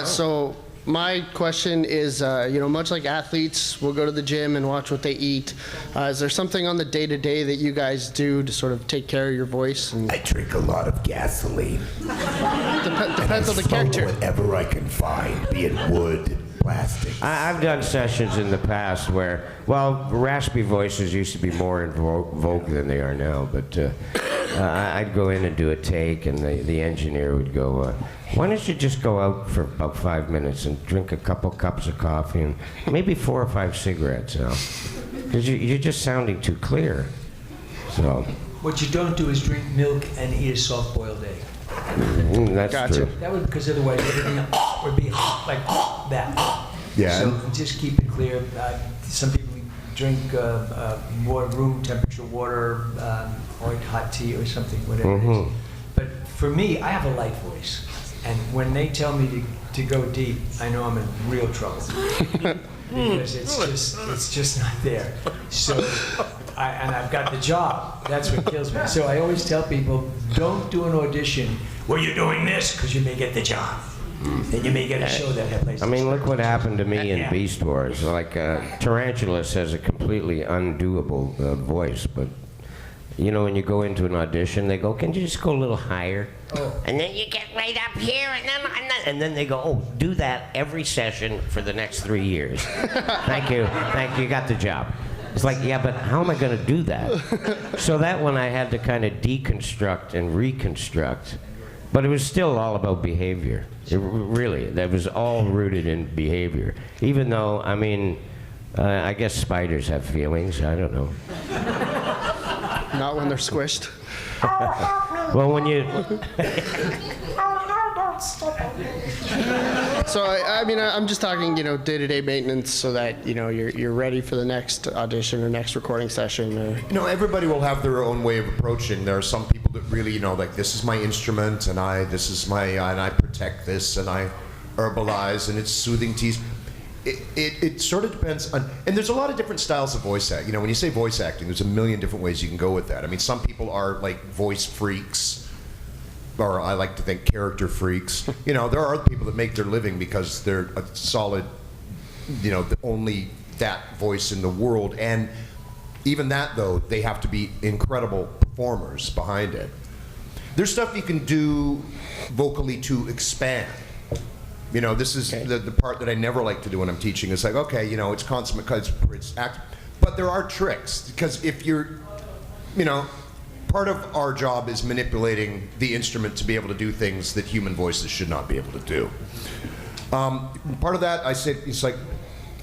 So my question is, much like athletes will go to the gym and watch what they eat, is there something on the day-to-day that you guys do to sort of take care of your voice? And I drink a lot of gasoline. Depends on the character. Whatever I can find, be it wood, plastic. I've done sessions in the past where, well, raspy voices used to be more in vogue than they are now, but I'd go in and do a take, and the engineer would go, why don't you just go out for about 5 minutes and drink a couple cups of coffee and maybe 4 or 5 cigarettes, because you're just sounding too clear. So What you don't do is drink milk and eat a soft-boiled egg. That's Gotcha. true. That would, because otherwise everything would be like that. Yeah. So just keep it clear. Some people drink more room temperature water, or hot tea or something, whatever it is. But for me, I have a light voice, and when they tell me to go deep, I know I'm in real trouble because it's just not there. So. And I've got the job. That's what kills me. So I always tell people, don't do an audition where you're doing this, because you may get the job. And you may get a show that has. I mean, look what happened to me in Beast Wars. Like, Tarantulas has a completely undoable voice, but, when you go into an audition, they go, can you just go a little higher? Oh. And then you get right up here, and then they go, oh, do that every session for the next 3 years. Thank you, you got the job. It's like, yeah, but how am I going to do that? So that one I had to kind of deconstruct and reconstruct. But it was still all about behavior. Really, that was all rooted in behavior. Even though, I guess spiders have feelings. I don't know. Not when they're squished. Well, when you... So I'm just talking, day-to-day maintenance, so that you're ready for the next audition or next recording session. Or... Everybody will have their own way of approaching. There are some people that really, like, this is my instrument, and I protect this, and I herbalize, and it's soothing teas. It sort of depends on, and there's a lot of different styles of voice acting. When you say voice acting, there's a million different ways you can go with that. Some people are like voice freaks, or I like to think character freaks. There are other people that make their living because they're a solid, the only that voice in the world. And even that, though, they have to be incredible performers behind it. There's stuff you can do vocally to expand. This is the part that I never like to do when I'm teaching. It's like, okay, it's consummate because it's act, but there are tricks, because if you're, part of our job is manipulating the instrument to be able to do things that human voices should not be able to do. Part of that, I say, it's like,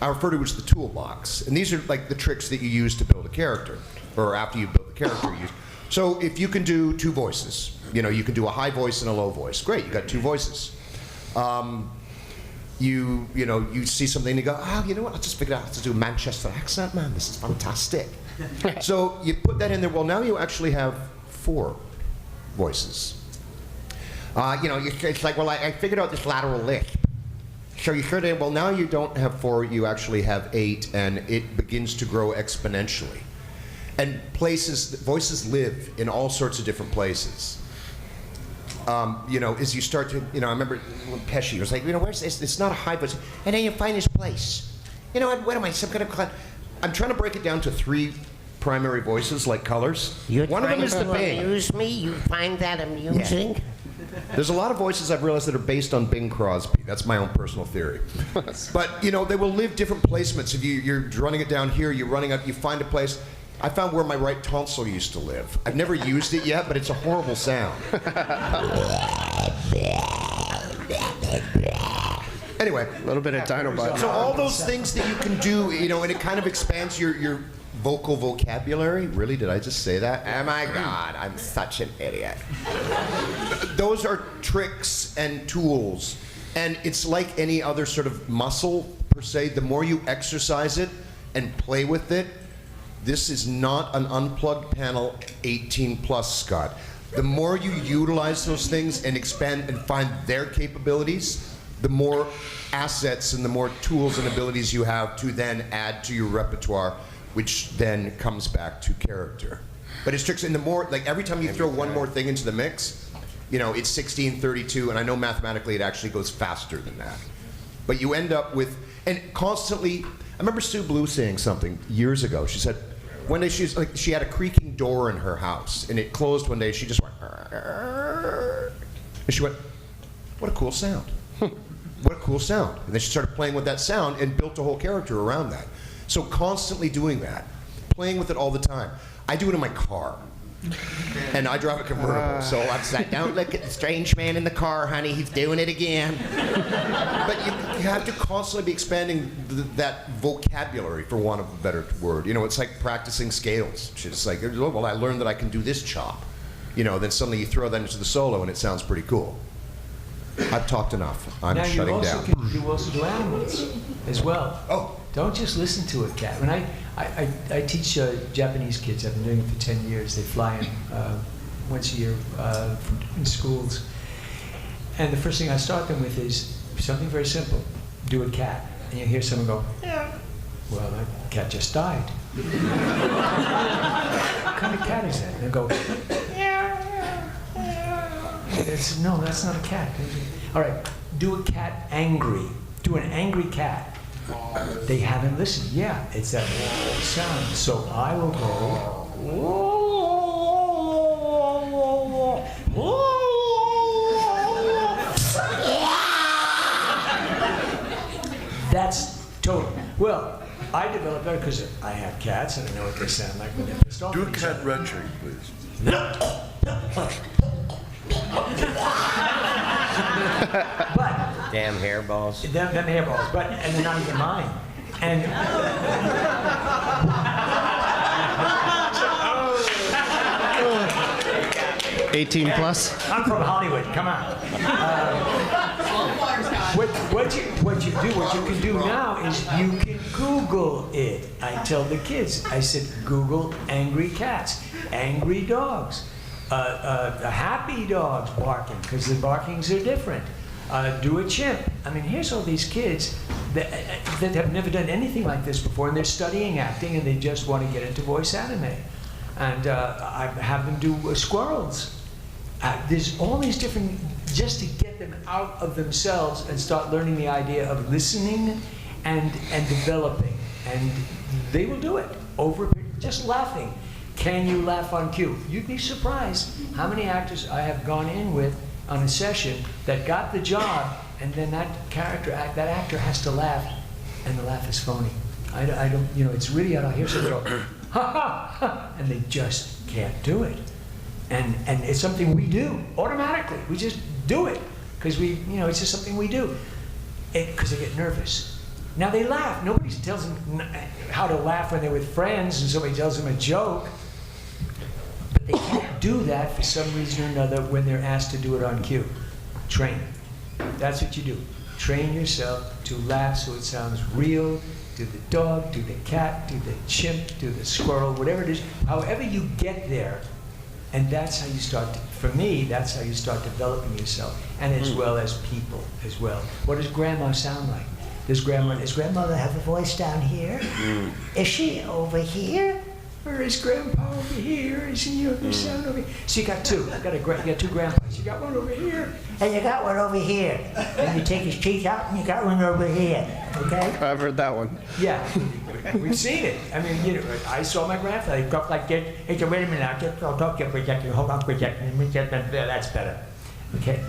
I refer to as the toolbox. And these are like the tricks that you use to build a character, or after you build the character you use. So if you can do 2 voices, you can do a high voice and a low voice. Great, you got 2 voices. You see something and you go, what, I'll just figure out how to do a Manchester accent, man, this is fantastic. So you put that in there. Well, now you actually have 4 voices. It's like, well, I figured out this lateral lisp. So you should have, well, now you don't have 4, you actually have 8, and it begins to grow exponentially. And voices live in all sorts of different places. As you start to, I remember when Pesci was like, where's this? It's not a high voice. And then you find this place. What am I, some kind of, I'm trying to break it down to 3 primary voices, like colors. One of them is the Bing. Amuse me? You find that amusing? Yeah. There's a lot of voices I've realized that are based on Bing Crosby. That's my own personal theory. But, they will live different placements. If you're running it down here, you're running up, you find a place. I found where my right tonsil used to live. I've never used it yet, but it's a horrible sound. Anyway. A little bit of Dinobot. So all those things that you can do, and it kind of expands your vocal vocabulary. Really, did I just say that? Oh my God, I'm such an idiot. Those are tricks and tools. And it's like any other sort of muscle, per se. The more you exercise it and play with it, this is not an unplugged panel 18 plus, Scott. The more you utilize those things and expand and find their capabilities, the more assets and the more tools and abilities you have to then add to your repertoire, which then comes back to character. But it's tricks, and the more, like every time you throw one more thing into the mix, you know, it's 1632, and I know mathematically it actually goes faster than that. But you end up with, and constantly, I remember Sue Blue saying something years ago. She said, one day she had a creaking door in her house, and it closed one day. She just went, and she went, what a cool sound. What a cool sound. And then she started playing with that sound and built a whole character around that. So constantly doing that, playing with it all the time. I do it in my car. And I drive a convertible, so I'm like, don't look at the strange man in the car, honey, he's doing it again. But you have to constantly be expanding that vocabulary, for want of a better word. You know, it's like practicing scales. It's just like, oh, well, I learned that I can do this chop. You know, then suddenly you throw that into the solo and it sounds pretty cool. I've talked enough. I'm now shutting down. You also do animals as well. Oh. Don't just listen to it, Kat. When I teach Japanese kids, I've been doing it for 10 years. They fly in once a year in schools. And the first thing I start them with is something very simple. Do a cat. And you hear someone go, yeah. Well, that cat just died. What kind of cat is that? And they go, no, that's not a cat. All right, do a cat angry. Do an angry cat. They haven't listened. Yeah, it's that sound. So I will go. That's total. Well, I developed that because I have cats and I know what they sound like when they're pissed off. Do a cat retching, please. But Damn hairballs. them hairballs, and they're not even mine. And 18 plus. I'm from Hollywood. Come on. What you can do now is you can Google it. I tell the kids. I said Google angry cats, angry dogs, happy dogs barking because the barkings are different. Do a chimp. I mean, here's all these kids that have never done anything like this before, and they're studying acting, and they just want to get into voice anime. And I have them do squirrels. There's all these different, just to get them out of themselves and start learning the idea of listening and developing. And they will do it over just laughing. Can you laugh on cue? You'd be surprised how many actors I have gone in with on a session that got the job, and then that actor has to laugh, and the laugh is phony. I don't, you know, it's really out. I hear someone go, ha ha ha, and they just can't do it. And it's something we do automatically. We just do it because it's just something we do. Because they get nervous. Now they laugh. Nobody tells them how to laugh when they're with friends and somebody tells them a joke. But they can't do that for some reason or another when they're asked to do it on cue. Train. That's what you do. Train yourself to laugh so it sounds real. Do the dog, do the cat, do the chimp, do the squirrel, whatever it is. However you get there, and that's how you start, for me, that's how you start developing yourself, and as well as people as well. What does grandma sound like? Does grandmother have a voice down here? Is she over here? Or is grandpa over here? Is he sound over here? So you got two. You got two grandpas. You got one over here, and you got one over here. And you take his teeth out, and you got one over here. Okay? I've heard that one. Yeah, we've seen it. I mean, I saw my grandfather. He talked like this. He said, "Wait a minute, I'll talk to you for a second. Hold on for a second. That's better." Okay.